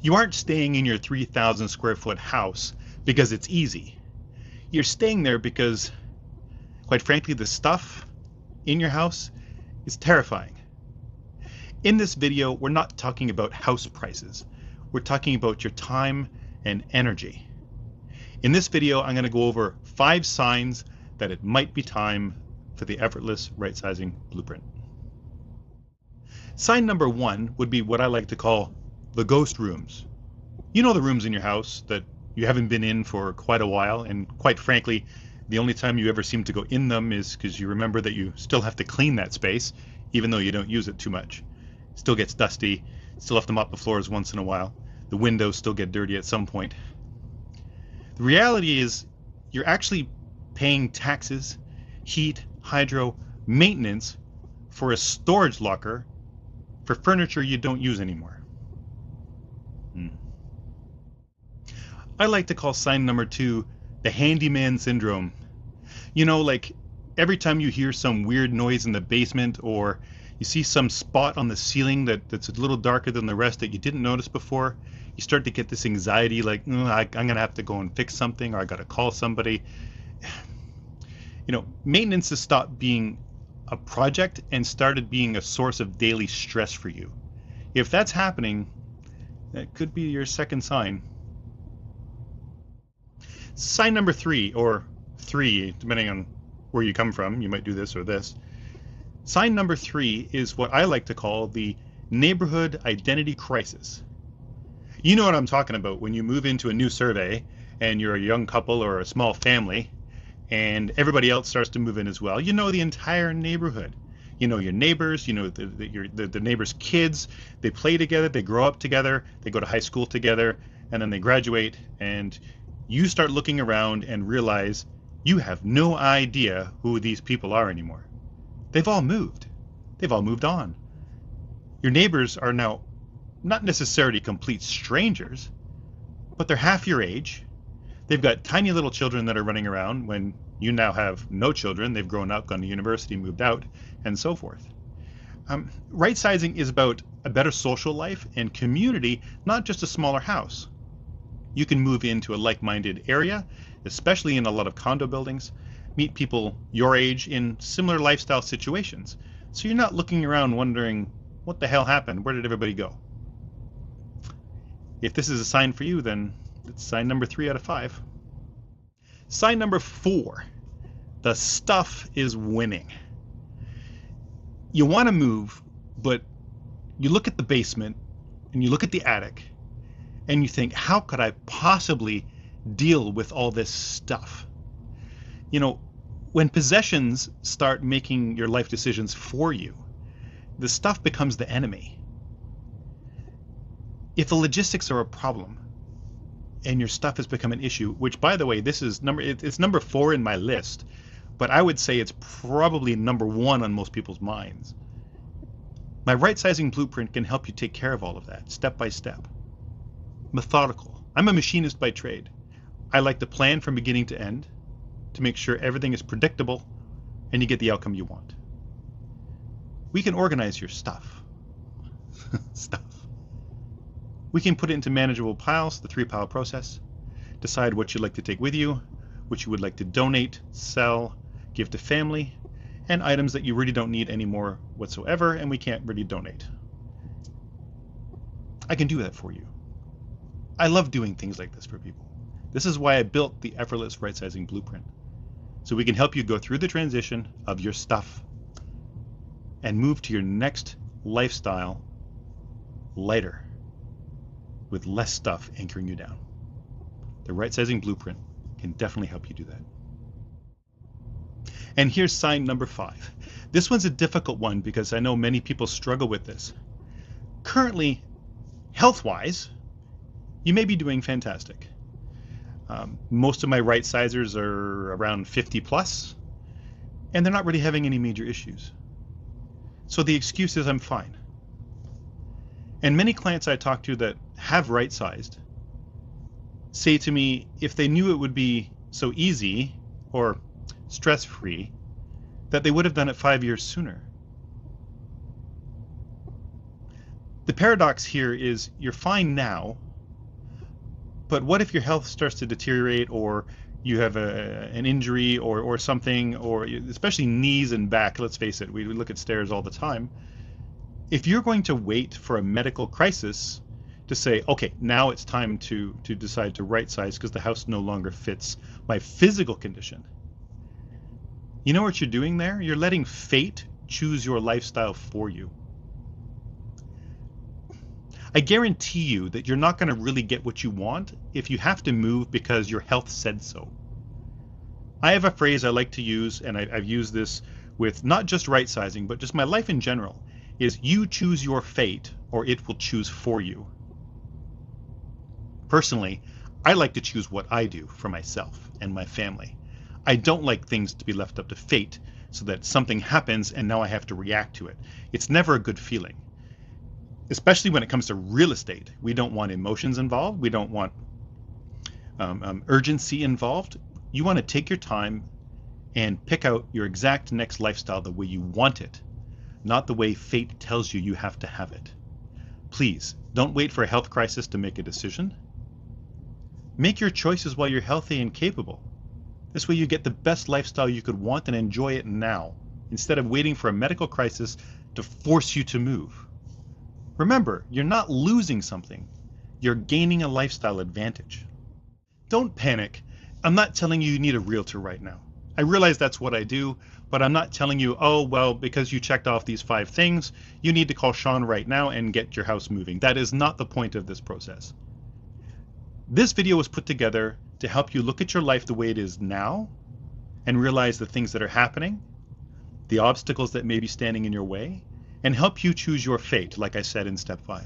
You aren't staying in your 3,000 square foot house because it's easy. You're staying there because, quite frankly, the stuff in your house is terrifying. In this video, we're not talking about house prices. We're talking about your time and energy. In this video, I'm going to go over 5 signs that it might be time for the Effortless Rightsizing Blueprint. Sign number 1 would be what I like to call the ghost rooms. You know, the rooms in your house that you haven't been in for quite a while, and quite frankly, the only time you ever seem to go in them is because you remember that you still have to clean that space, even though you don't use it too much. It still gets dusty, still have to mop the floors once in a while. The windows still get dirty at some point. The reality is you're actually paying taxes, heat, hydro, maintenance for a storage locker for furniture you don't use anymore. I like to call sign number 2 the handyman syndrome. You know, like every time you hear some weird noise in the basement, or you see some spot on the ceiling that's a little darker than the rest that you didn't notice before, you start to get this anxiety like, I'm gonna have to go and fix something, or I gotta call somebody. You know, maintenance has stopped being a project and started being a source of daily stress for you. If that's happening, that could be your second sign. Sign number 3, or 3, depending on where you come from, you might do this or this. Sign number 3 is what I like to call the neighborhood identity crisis. You know what I'm talking about when you move into a new survey and you're a young couple or a small family and everybody else starts to move in as well. You know the entire neighborhood. You know your neighbors, you know the neighbors' kids. They play together, they grow up together, they go to high school together, and then they graduate, and you start looking around and realize you have no idea who these people are anymore. They've all moved. They've all moved on. Your neighbors are now not necessarily complete strangers, but they're half your age. They've got tiny little children that are running around when you now have no children. They've grown up, gone to university, moved out, and so forth. Right-sizing is about a better social life and community, not just a smaller house. You can move into a like-minded area, especially in a lot of condo buildings, meet people your age in similar lifestyle situations. So you're not looking around wondering, what the hell happened? Where did everybody go? If this is a sign for you, then it's sign number 3 out of 5. Sign number 4, the stuff is winning. You want to move, but you look at the basement and you look at the attic and you think, how could I possibly deal with all this stuff? You know, when possessions start making your life decisions for you, the stuff becomes the enemy. If the logistics are a problem and your stuff has become an issue, which, by the way, it's number 4 in my list, but I would say it's probably number 1 on most people's minds. My right-sizing blueprint can help you take care of all of that, step by step. Methodical. I'm a machinist by trade. I like to plan from beginning to end to make sure everything is predictable and you get the outcome you want. We can organize your stuff. We can put it into manageable piles, the 3-pile process, decide what you'd like to take with you, what you would like to donate, sell, give to family, and items that you really don't need anymore whatsoever and we can't really donate. I can do that for you. I love doing things like this for people. This is why I built the Effortless Rightsizing Blueprint. So we can help you go through the transition of your stuff and move to your next lifestyle lighter, with less stuff anchoring you down. The Rightsizing Blueprint can definitely help you do that. And here's sign number 5. This one's a difficult one because I know many people struggle with this. Currently, health-wise, you may be doing fantastic. Most of my right-sizers are around 50 plus, and they're not really having any major issues. So the excuse is I'm fine. And many clients I talk to that have right-sized say to me, if they knew it would be so easy or stress-free, that they would have done it 5 years sooner. The paradox here is you're fine now, But what if your health starts to deteriorate, or you have an injury or something, or especially knees and back? Let's face it, we look at stairs all the time. If you're going to wait for a medical crisis to say, okay, now it's time to decide to right size because the house no longer fits my physical condition, you know what you're doing there? You're letting fate choose your lifestyle for you. I guarantee you that you're not going to really get what you want if you have to move because your health said so. I have a phrase I like to use, and I've used this with not just right sizing, but just my life in general, is you choose your fate or it will choose for you. Personally, I like to choose what I do for myself and my family. I don't like things to be left up to fate so that something happens and now I have to react to it. It's never a good feeling. Especially when it comes to real estate. We don't want emotions involved. We don't want urgency involved. You want to take your time and pick out your exact next lifestyle the way you want it, not the way fate tells you you have to have it. Please, don't wait for a health crisis to make a decision. Make your choices while you're healthy and capable. This way you get the best lifestyle you could want and enjoy it now, instead of waiting for a medical crisis to force you to move. Remember, you're not losing something. You're gaining a lifestyle advantage. Don't panic. I'm not telling you you need a realtor right now. I realize that's what I do, but I'm not telling you, oh, well, because you checked off these 5 things, you need to call Sean right now and get your house moving. That is not the point of this process. This video was put together to help you look at your life the way it is now and realize the things that are happening, the obstacles that may be standing in your way, and help you choose your fate, like I said in step 5.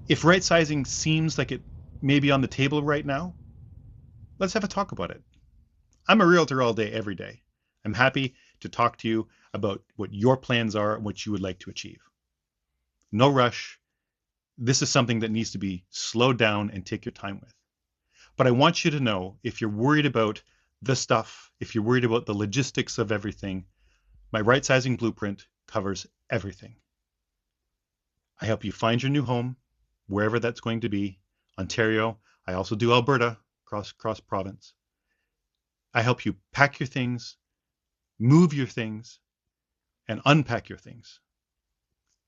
If right sizing seems like it may be on the table right now, let's have a talk about it. I'm a realtor all day, every day. I'm happy to talk to you about what your plans are and what you would like to achieve. No rush. This is something that needs to be slowed down and take your time with. But I want you to know, if you're worried about the stuff, if you're worried about the logistics of everything, my Rightsizing Blueprint covers everything. I help you find your new home, wherever that's going to be. Ontario, I also do Alberta, cross province. I help you pack your things, move your things, and unpack your things.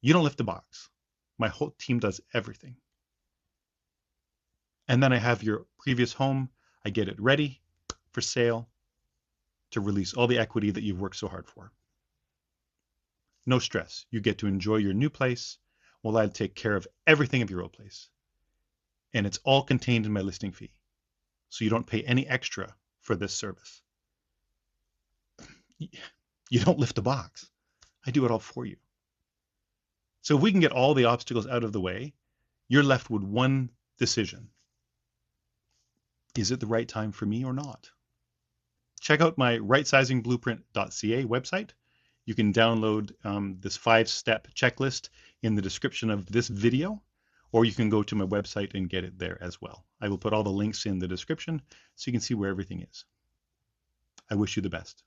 You don't lift the box. My whole team does everything. And then I have your previous home. I get it ready for sale to release all the equity that you've worked so hard for. No stress. You get to enjoy your new place while I take care of everything of your old place. And it's all contained in my listing fee. So you don't pay any extra for this service. You don't lift a box. I do it all for you. So if we can get all the obstacles out of the way, you're left with one decision. Is it the right time for me or not? Check out my rightsizingblueprint.ca website. You can download this 5-step checklist in the description of this video, or you can go to my website and get it there as well. I will put all the links in the description so you can see where everything is. I wish you the best.